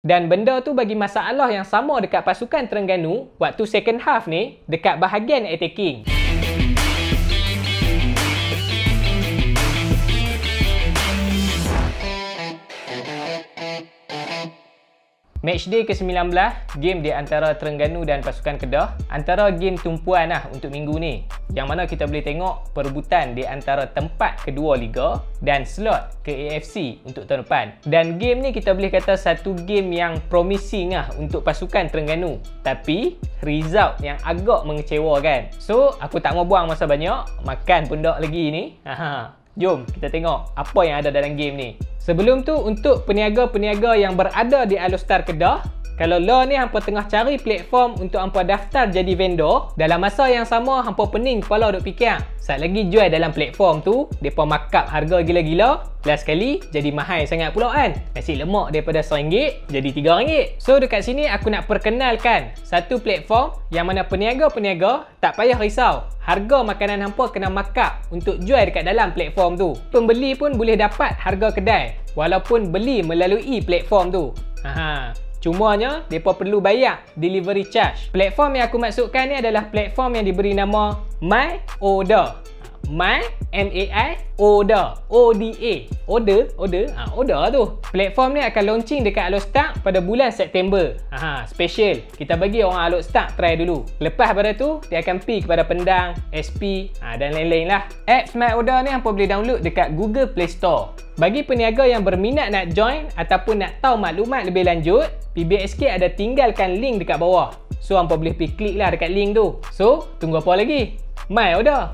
Dan benda tu bagi masalah yang sama dekat pasukan Terengganu waktu second half ni dekat bahagian attacking. Matchday ke-19, game di antara Terengganu dan pasukan Kedah. Antara game tumpuan lah untuk minggu ni. Yang mana kita boleh tengok perebutan di antara tempat kedua liga dan slot ke AFC untuk tahun depan. Dan game ni kita boleh kata satu game yang promising lah untuk pasukan Terengganu. Tapi result yang agak mengecewakan. So, aku tak mau buang masa banyak. Makan pundak lagi ni. Jom kita tengok apa yang ada dalam game ni. Sebelum tu, untuk peniaga-peniaga yang berada di Alostar Kedah, kalau lo ni hampa tengah cari platform untuk hampa daftar jadi vendor, dalam masa yang sama hampa pening kepala duk fikir, saat lagi jual dalam platform tu, depa markup harga gila-gila, last kali jadi mahal sangat pula kan. Nasi lemak daripada RM1 jadi RM3. So dekat sini aku nak perkenalkan satu platform yang mana peniaga-peniaga tak payah risau. Harga makanan hampa kena markup untuk jual dekat dalam platform tu. Pembeli pun boleh dapat harga kedai walaupun beli melalui platform tu. Cumanya, mereka perlu bayar delivery charge. Platform yang aku maksudkan ni adalah platform yang diberi nama My Order. My, M-A-I, Order. O-D-A. Order tu. Platform ni akan launching dekat Alostar pada bulan September. Special. Kita bagi orang Alostar try dulu. Lepas pada tu, dia akan pergi kepada Pendang, SP, dan lain-lain lah. Apps My Order ni hampa boleh download dekat Google Play Store. Bagi peniaga yang berminat nak join ataupun nak tahu maklumat lebih lanjut, PBSK ada tinggalkan link dekat bawah. So, hampa boleh pergi klik lah dekat link tu. So, tunggu apa lagi? My Order.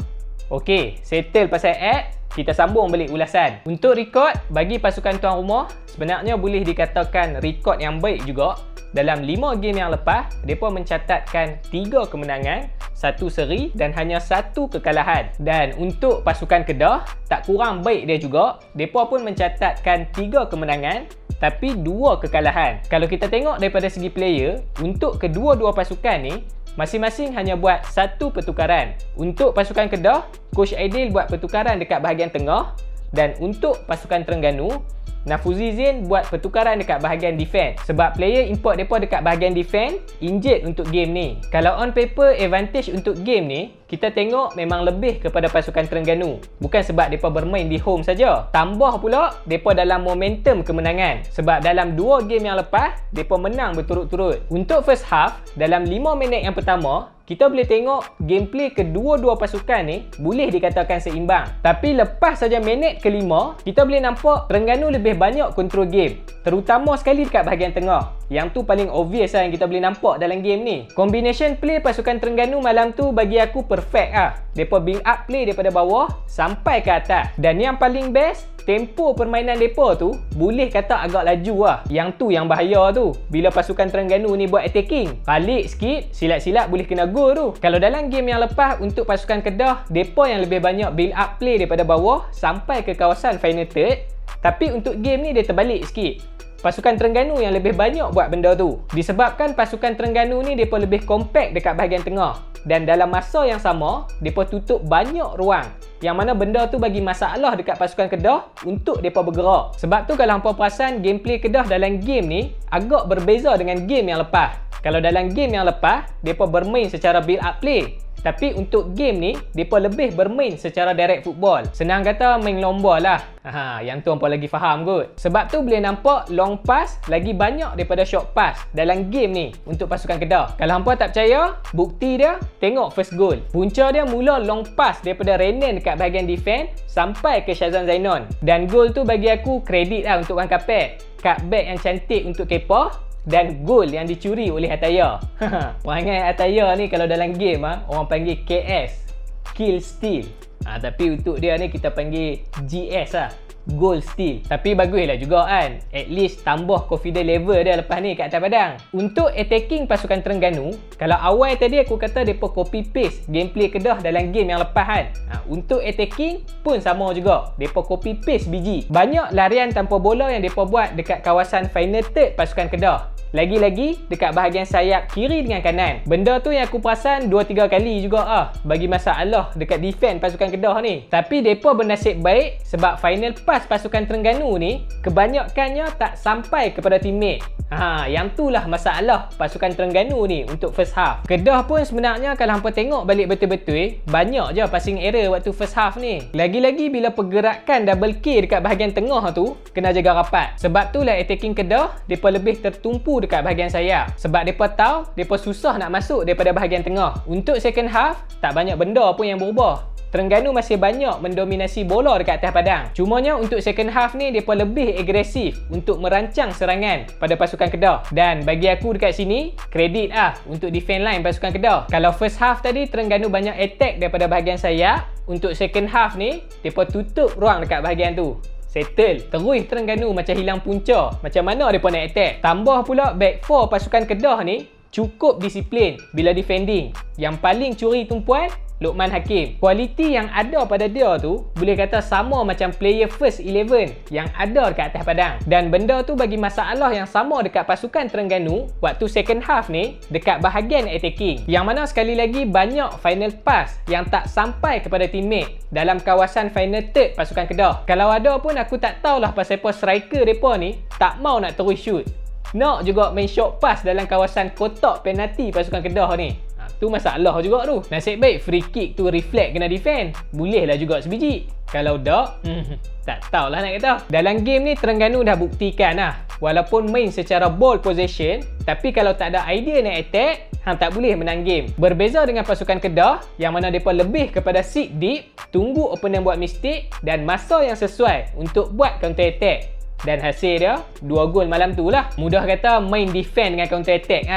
Okey, settle pasal app, kita sambung balik ulasan. Untuk record, bagi pasukan tuan rumah, sebenarnya boleh dikatakan record yang baik juga. Dalam 5 game yang lepas, mereka mencatatkan 3 kemenangan, 1 seri dan hanya 1 kekalahan. Dan untuk pasukan Kedah, tak kurang baik dia juga. Mereka pun mencatatkan 3 kemenangan, tapi 2 kekalahan. Kalau kita tengok daripada segi player, untuk kedua-dua pasukan ni, masing-masing hanya buat 1 pertukaran. Untuk pasukan Kedah, Coach Aidil buat pertukaran dekat bahagian tengah. Dan untuk pasukan Terengganu, Nafuzi Zain buat pertukaran dekat bahagian defense. Sebab player import mereka dekat bahagian defense, injet untuk game ni. Kalau on paper advantage untuk game ni, kita tengok memang lebih kepada pasukan Terengganu. Bukan sebab mereka bermain di home saja. Tambah pula, mereka dalam momentum kemenangan. Sebab dalam 2 game yang lepas, mereka menang berturut-turut. Untuk first half, dalam 5 minit yang pertama, kita boleh tengok gameplay kedua-dua pasukan ni boleh dikatakan seimbang. Tapi lepas saja minit ke-5, kita boleh nampak Terengganu lebih banyak control game. Terutama sekali dekat bahagian tengah. Yang tu paling obvious lah yang kita boleh nampak dalam game ni. Combination play pasukan Terengganu malam tu bagi aku perfect lah. Mereka build up play daripada bawah sampai ke atas. Dan yang paling best, tempo permainan mereka tu boleh kata agak laju lah. Yang tu yang bahaya tu. Bila pasukan Terengganu ni buat attacking, balik sikit, silap-silap boleh kena gol tu. Kalau dalam game yang lepas untuk pasukan Kedah, mereka yang lebih banyak build up play daripada bawah sampai ke kawasan final third. Tapi untuk game ni dia terbalik sikit. Pasukan Terengganu yang lebih banyak buat benda tu. Disebabkan pasukan Terengganu ni mereka lebih compact dekat bahagian tengah. Dan dalam masa yang sama, mereka tutup banyak ruang. Yang mana benda tu bagi masalah dekat pasukan Kedah untuk mereka bergerak. Sebab tu kalau hampa perasan gameplay Kedah dalam game ni agak berbeza dengan game yang lepas. Kalau dalam game yang lepas, mereka bermain secara build up play. Tapi untuk game ni, mereka lebih bermain secara direct football. Senang kata main lomba lah. Yang tu hampa lagi faham kot. Sebab tu boleh nampak long pass lagi banyak daripada short pass dalam game ni untuk pasukan Kedah. Kalau hampa tak percaya, bukti dia, tengok first goal. Punca dia mula long pass daripada Renan dekat bahagian defense sampai ke Syazwan Zainon. Dan gol tu bagi aku kredit lah untuk Wan Kapet. Cutback yang cantik untuk keeper. Dan gol yang dicuri oleh Ataya. Perangai Ataya ni kalau dalam game orang panggil KS, Kill Steal. Tapi untuk dia ni kita panggil GS lah, Goal Steal. Tapi baguslah juga kan. At least tambah confidence level dia lepas ni kat atas padang. Untuk attacking pasukan Terengganu, kalau awal tadi aku kata mereka copy paste gameplay Kedah dalam game yang lepas kan. Untuk attacking pun sama juga. Mereka copy paste biji. Banyak larian tanpa bola yang mereka buat dekat kawasan final third pasukan Kedah. Lagi-lagi dekat bahagian sayap kiri dengan kanan. Benda tu yang aku perasan 2-3 kali juga bagi masalah dekat defend pasukan Kedah ni. Tapi depa bernasib baik sebab final pass pasukan Terengganu ni kebanyakannya tak sampai kepada teammate. Yang itulah masalah pasukan Terengganu ni untuk first half. Kedah pun sebenarnya kalau hampa tengok balik betul-betul, banyak je passing error waktu first half ni. Lagi-lagi bila pergerakan double kill dekat bahagian tengah tu kena jaga rapat. Sebab tu lah attacking Kedah depa lebih tertumpu dekat bahagian sayap. Sebab depa tahu depa susah nak masuk daripada bahagian tengah. Untuk second half tak banyak benda pun yang berubah. Terengganu masih banyak mendominasi bola dekat atas padang. Cumanya untuk second half ni depa lebih agresif untuk merancang serangan pada pasukan Kedah. Dan bagi aku dekat sini kredit untuk defend line pasukan Kedah. Kalau first half tadi Terengganu banyak attack daripada bahagian sayap, untuk second half ni depa tutup ruang dekat bahagian tu. Settle. Terus Terengganu macam hilang punca. Macam mana mereka nak attack. Tambah pula back 4 pasukan Kedah ni cukup disiplin bila defending. Yang paling curi tumpuan Luqman Hakim. Kualiti yang ada pada dia tu boleh kata sama macam player first 11 yang ada dekat atas padang. Dan benda tu bagi masalah yang sama dekat pasukan Terengganu waktu second half ni dekat bahagian attacking. Yang mana sekali lagi banyak final pass yang tak sampai kepada teammate dalam kawasan final third pasukan Kedah. Kalau ada pun aku tak tahulah pasal apa striker mereka ni tak mau nak terus shoot. Nak juga main short pass dalam kawasan kotak penalti pasukan Kedah ni. Tu masalah juga tu. Nasib baik free kick tu reflect kena defend. Bolehlah juga sebiji. Kalau tak, tak tahulah nak kata. Dalam game ni Terengganu dah buktikan walaupun main secara ball possession, tapi kalau tak ada idea nak attack, hang tak boleh menang game. Berbeza dengan pasukan Kedah yang mana mereka lebih kepada sit deep, tunggu opponent buat mistake dan masa yang sesuai untuk buat counter attack. Dan hasil dia 2 gol malam tu lah. Mudah kata main defend dengan counter attack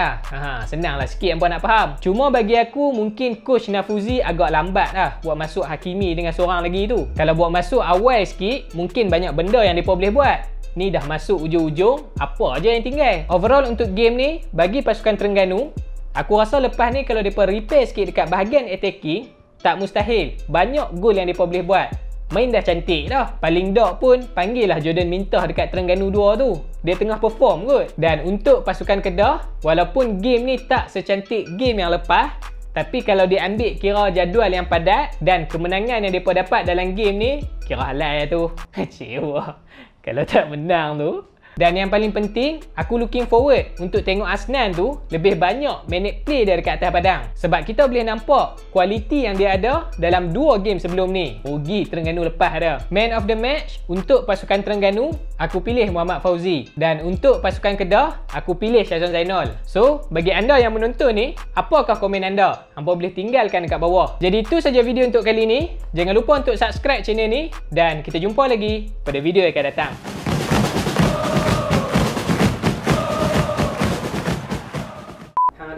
senang lah sikit hampa nak faham. Cuma bagi aku mungkin coach Nafuzi agak lambat buat masuk Hakimi dengan seorang lagi tu. Kalau buat masuk awal sikit, mungkin banyak benda yang mereka boleh buat. Ni dah masuk ujung-ujung, apa aja yang tinggal. Overall untuk game ni, bagi pasukan Terengganu, aku rasa lepas ni kalau mereka repair sikit dekat bahagian attacking, tak mustahil banyak gol yang mereka boleh buat. Main dah cantik dah. Paling dok pun panggil lah Jordan Mintah dekat Terengganu 2 tu. Dia tengah perform kot. Dan untuk pasukan Kedah, walaupun game ni tak secantik game yang lepas, tapi kalau dia ambil kira jadual yang padat dan kemenangan yang mereka dapat dalam game ni, kira halal tu. Kecewa kalau tak menang tu. Dan yang paling penting, aku looking forward untuk tengok Asnan tu lebih banyak minute play dia dekat atas padang. Sebab kita boleh nampak kualiti yang dia ada dalam 2 game sebelum ni. Rugi Terengganu lepas dia. Man of the match untuk pasukan Terengganu, aku pilih Muhammad Fauzi. Dan untuk pasukan Kedah, aku pilih Syazwan Zainal. So, bagi anda yang menonton ni, apakah komen anda? Hampa boleh tinggalkan dekat bawah. Jadi itu saja video untuk kali ni. Jangan lupa untuk subscribe channel ni. Dan kita jumpa lagi pada video yang akan datang.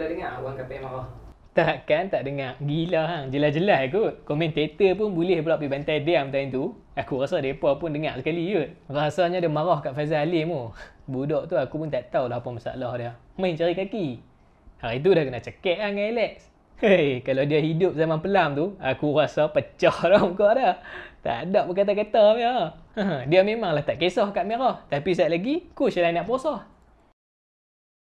Dah dengar Wan Kapek marah? Takkan tak dengar. Gila hang. Jelas-jelas kot. Komentator pun boleh pula pergi bantai diam time tu. Aku rasa mereka pun dengar sekali kot. Rasanya dia marah kat Faizal Alim tu. Budak tu aku pun tak tahulah apa masalah dia. Main cari kaki. Hari tu dah kena cekek lah dengan Alex. Hei, kalau dia hidup zaman pelam tu, aku rasa pecah dah muka dia. Tak ada berkata-kata dia. Dia memanglah tak kisah kat merah. Tapi sekali lagi, coach lah nak puasa.